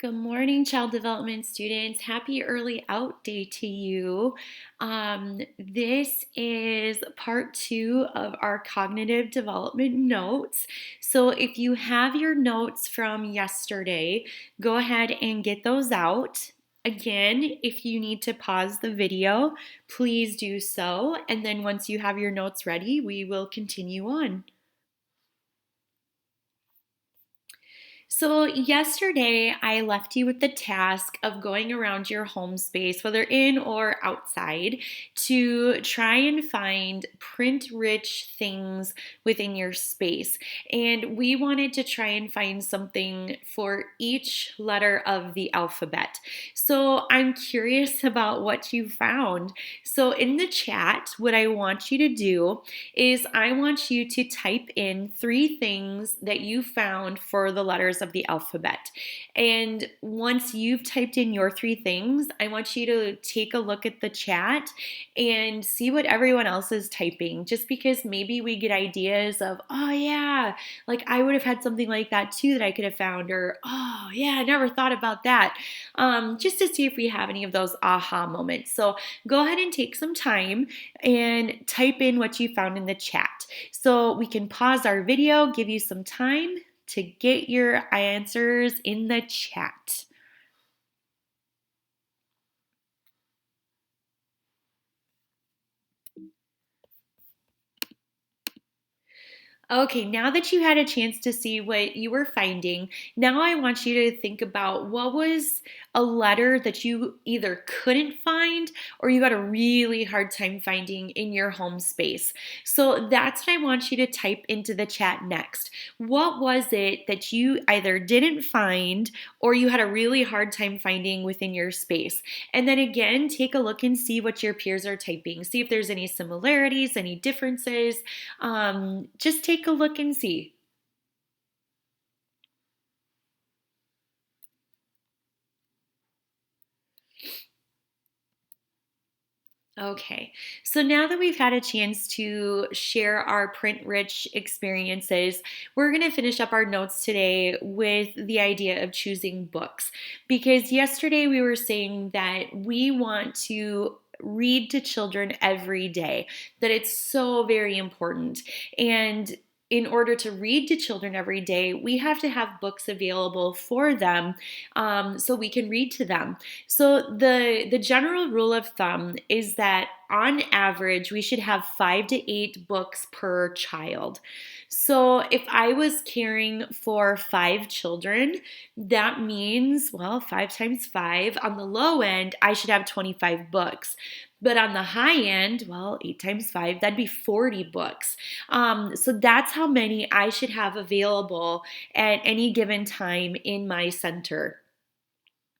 Good morning, child development students. Happy early out day to you. This is part two of our cognitive development notes. So, if you have your notes from yesterday, go ahead and get those out. Again, if you need to pause the video, please do so. And then once you have your notes ready, we will continue on. So, yesterday I left you with the task of going around your home space, whether in or outside, to try and find print rich things within your space. And we wanted to try and find something for each letter of the alphabet. So, I'm curious about what you found. So, in the chat, what I want you to do is I want you to type in three things that you found for the letters of the alphabet. And once you've typed in your three things, I want you to take a look at the chat and see what everyone else is typing, just because maybe we get ideas of, oh, yeah, like I would have had something like that too that I could have found, or oh, yeah, I never thought about that, just to see if we have any of those aha moments. So go ahead and take some time and type in what you found in the chat. So we can pause our video, give you some time to get your answers in the chat. Okay, now that you had a chance to see what you were finding, now I want you to think about what was a letter that you either couldn't find or you had a really hard time finding in your home space. So that's what I want you to type into the chat next. What was it that you either didn't find or you had a really hard time finding within your space? And then again, take a look and see what your peers are typing. See if there's any similarities, any differences. Just take a look and see. Okay, so now that we've had a chance to share our print rich experiences, we're going to finish up our notes today with the idea of choosing books. Because yesterday we were saying that we want to read to children every day, that it's so very important. And in order to read to children every day, we have to have books available for them so we can read to them. So the general rule of thumb is that on average we should have 5 to 8 books per child. So if I was caring for 5 children, that means, well, 5 times 5, on the low end I should have 25 books. But on the high end, well, 8 times 5, that'd be 40 books. So that's how many I should have available at any given time in my center.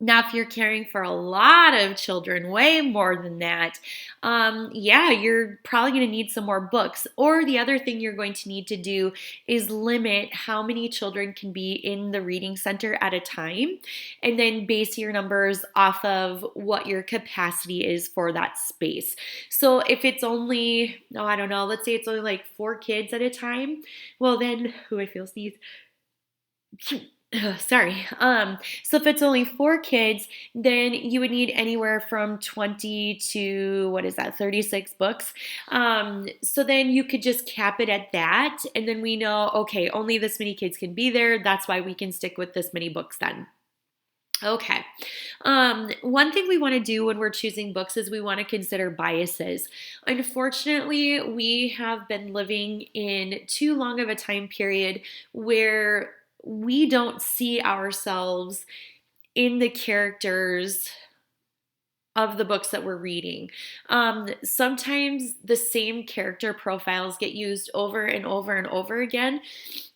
Now, if you're caring for a lot of children, way more than that, yeah, you're probably going to need some more books. Or the other thing you're going to need to do is limit how many children can be in the reading center at a time, and then base your numbers off of what your capacity is for that space. So if it's only, oh, I don't know, let's say it's only like 4 kids at a time, well then, I feel sneeze. Sorry. So if it's only 4 kids, then you would need anywhere from 20 to, what is that, 36 books. So then you could just cap it at that. And then we know, okay, only this many kids can be there. That's why we can stick with this many books then. Okay. One thing we want to do when we're choosing books is we want to consider biases. Unfortunately, we have been living in too long of a time period where we don't see ourselves in the characters of the books that we're reading. Sometimes the same character profiles get used over and over and over again,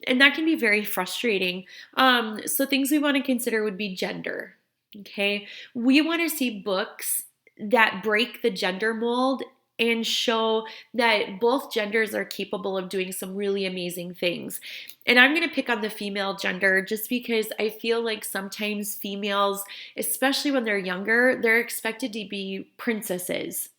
and that can be very frustrating. So things we want to consider would be gender. Okay, we want to see books that break the gender mold and show that both genders are capable of doing some really amazing things. And I'm going to pick on the female gender just because I feel like sometimes females, especially when they're younger, they're expected to be princesses.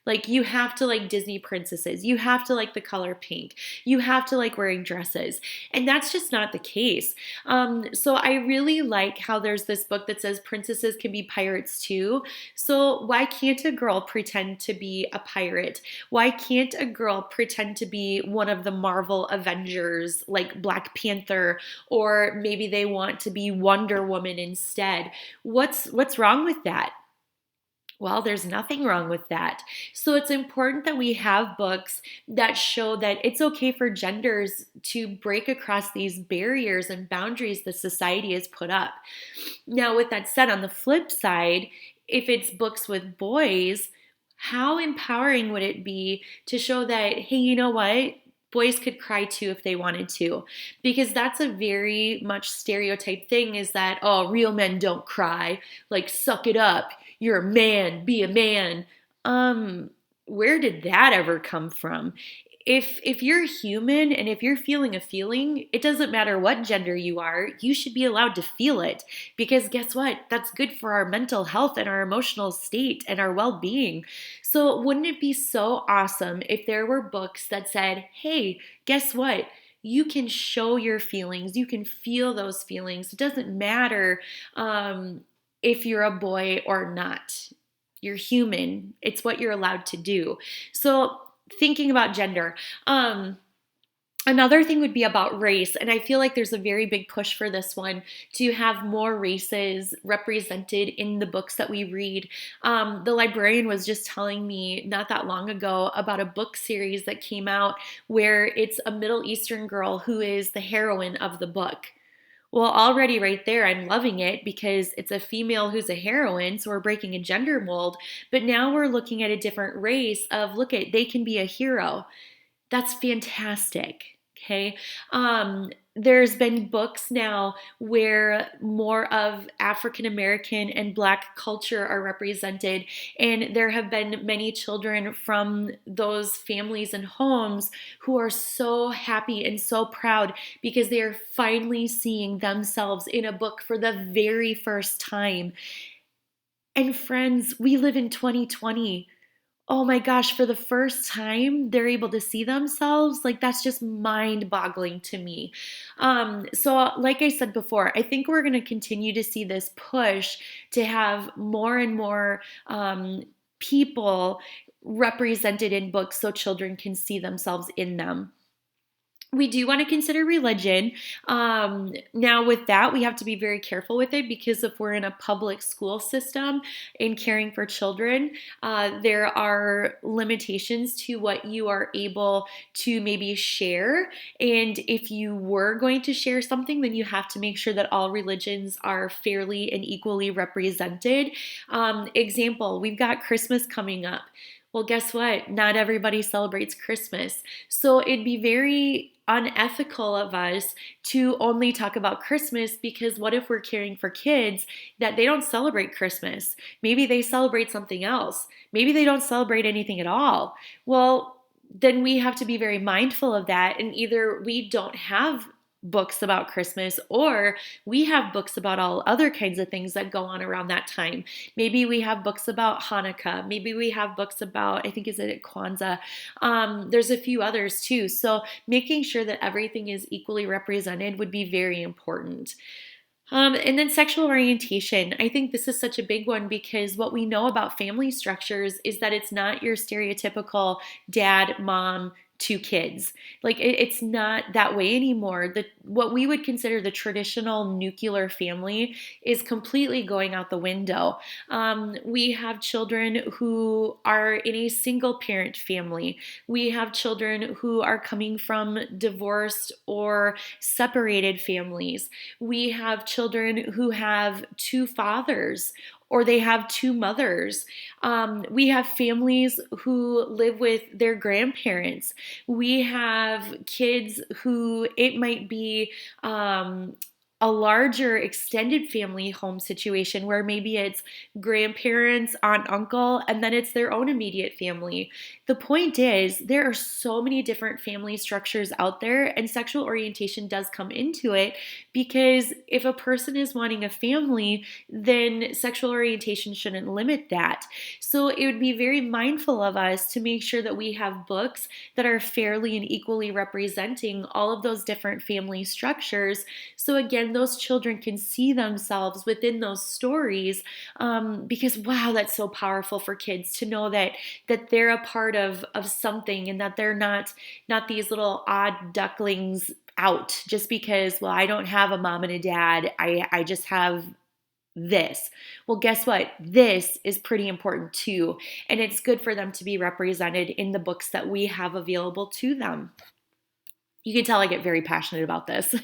Like you have to like Disney princesses. You have to like the color pink. You have to like wearing dresses. And that's just not the case. So I really like how there's this book that says princesses can be pirates too. So why can't a girl pretend to be a pirate? Why can't a girl pretend to be one of the Marvel Avengers like Black Panther, or maybe they want to be Wonder Woman instead? What's wrong with that? Well, there's nothing wrong with that. So it's important that we have books that show that it's okay for genders to break across these barriers and boundaries that society has put up. Now, with that said, on the flip side, if it's books with boys, how empowering would it be to show that, hey, you know what? Boys could cry too if they wanted to. Because that's a very much stereotype thing, is that, oh, real men don't cry. Like, suck it up. You're a man. Be a man. Um, where did that ever come from? If you're human and if you're feeling a feeling, it doesn't matter what gender you are, you should be allowed to feel it. Because guess what? That's good for our mental health and our emotional state and our well being. So, wouldn't it be so awesome if there were books that said, hey, guess what? You can show your feelings, you can feel those feelings. It doesn't matter if you're a boy or not. You're human. It's what you're allowed to do. So, thinking about gender, another thing would be about race, and I feel like there's a very big push for this one to have more races represented in the books that we read. The librarian was just telling me not that long ago about a book series that came out where it's a Middle Eastern girl who is the heroine of the book. Well, already right there, I'm loving it because it's a female who's a heroine, so we're breaking a gender mold. But now we're looking at a different race of, look at, they can be a hero. That's fantastic. Okay. There's been books now where more of African American and Black culture are represented, and there have been many children from those families and homes who are so happy and so proud because they are finally seeing themselves in a book for the very first time. And friends, we live in 2020. Oh my gosh, for the first time, they're able to see themselves. Like, that's just mind boggling to me. So, like I said before, I think we're going to continue to see this push to have more and more people represented in books so children can see themselves in them. We do want to consider religion. Now, with that, we have to be very careful with it because if we're in a public school system and caring for children, there are limitations to what you are able to maybe share. And if you were going to share something, then you have to make sure that all religions are fairly and equally represented. Example, we've got Christmas coming up. Well, guess what? Not everybody celebrates Christmas. So it'd be very unethical of us to only talk about Christmas, because what if we're caring for kids that they don't celebrate Christmas? Maybe they celebrate something else. Maybe they don't celebrate anything at all. Well, then we have to be very mindful of that, and either we don't have books about Christmas, or we have books about all other kinds of things that go on around that time. Maybe we have books about Hanukkah. Maybe we have books about, I think, is it Kwanzaa? There's a few others too. So making sure that everything is equally represented would be very important. And then sexual orientation. I think this is such a big one because what we know about family structures is that it's not your stereotypical dad, mom, two kids. Like it's not that way anymore. What we would consider the traditional nuclear family is completely going out the window. We have children who are in a single parent family. We have children who are coming from divorced or separated families. We have children who have two fathers or they have two mothers. We have families who live with their grandparents. We have kids who it might be a larger extended family home situation where maybe it's grandparents, aunt, uncle, and then it's their own immediate family. The point is, there are so many different family structures out there, and sexual orientation does come into it because if a person is wanting a family, then sexual orientation shouldn't limit that. So it would be very mindful of us to make sure that we have books that are fairly and equally representing all of those different family structures. So again, those children can see themselves within those stories, because wow, that's so powerful for kids to know that they're a part of something and that they're not these little odd ducklings out just because, well, I don't have a mom and a dad. I just have this. Well, guess what? This is pretty important too. And it's good for them to be represented in the books that we have available to them. You can tell I get very passionate about this.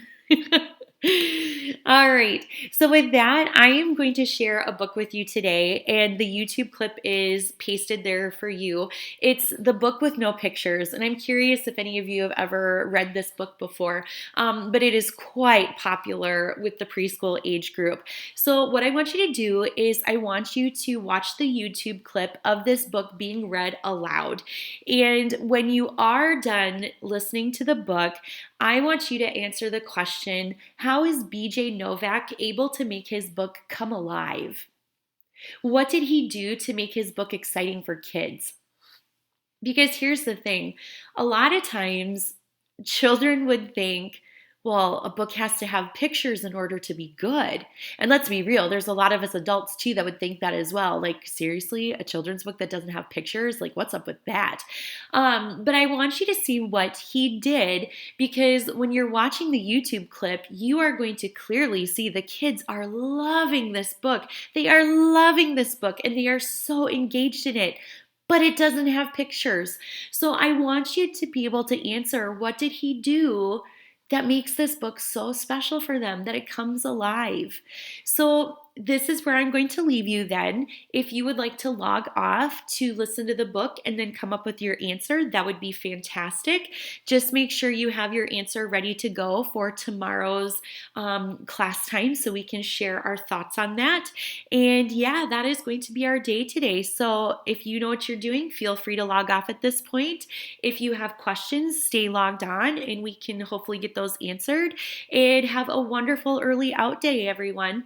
All right. So, with that, I am going to share a book with you today, and the YouTube clip is pasted there for you. It's The Book with No Pictures, and I'm curious if any of you have ever read this book before, but it is quite popular with the preschool age group. So, what I want you to do is I want you to watch the YouTube clip of this book being read aloud. And when you are done listening to the book, I want you to answer the question, how is BJ Novak able to make his book come alive? What did he do to make his book exciting for kids? Because here's the thing, a lot of times children would think, well, a book has to have pictures in order to be good. And let's be real, there's a lot of us adults too that would think that as well. Like, seriously, a children's book that doesn't have pictures? Like, what's up with that? But I want you to see what he did because when you're watching the YouTube clip, you are going to clearly see the kids are loving this book. They are loving this book and they are so engaged in it, but it doesn't have pictures. So I want you to be able to answer, what did he do that makes this book so special for them that it comes alive? So this is where I'm going to leave you then. If you would like to log off to listen to the book and then come up with your answer, that would be fantastic. Just make sure you have your answer ready to go for tomorrow's class time so we can share our thoughts on that. And yeah, that is going to be our day today. So if you know what you're doing, feel free to log off at this point. If you have questions, stay logged on and we can hopefully get those answered. And have a wonderful early out day, everyone.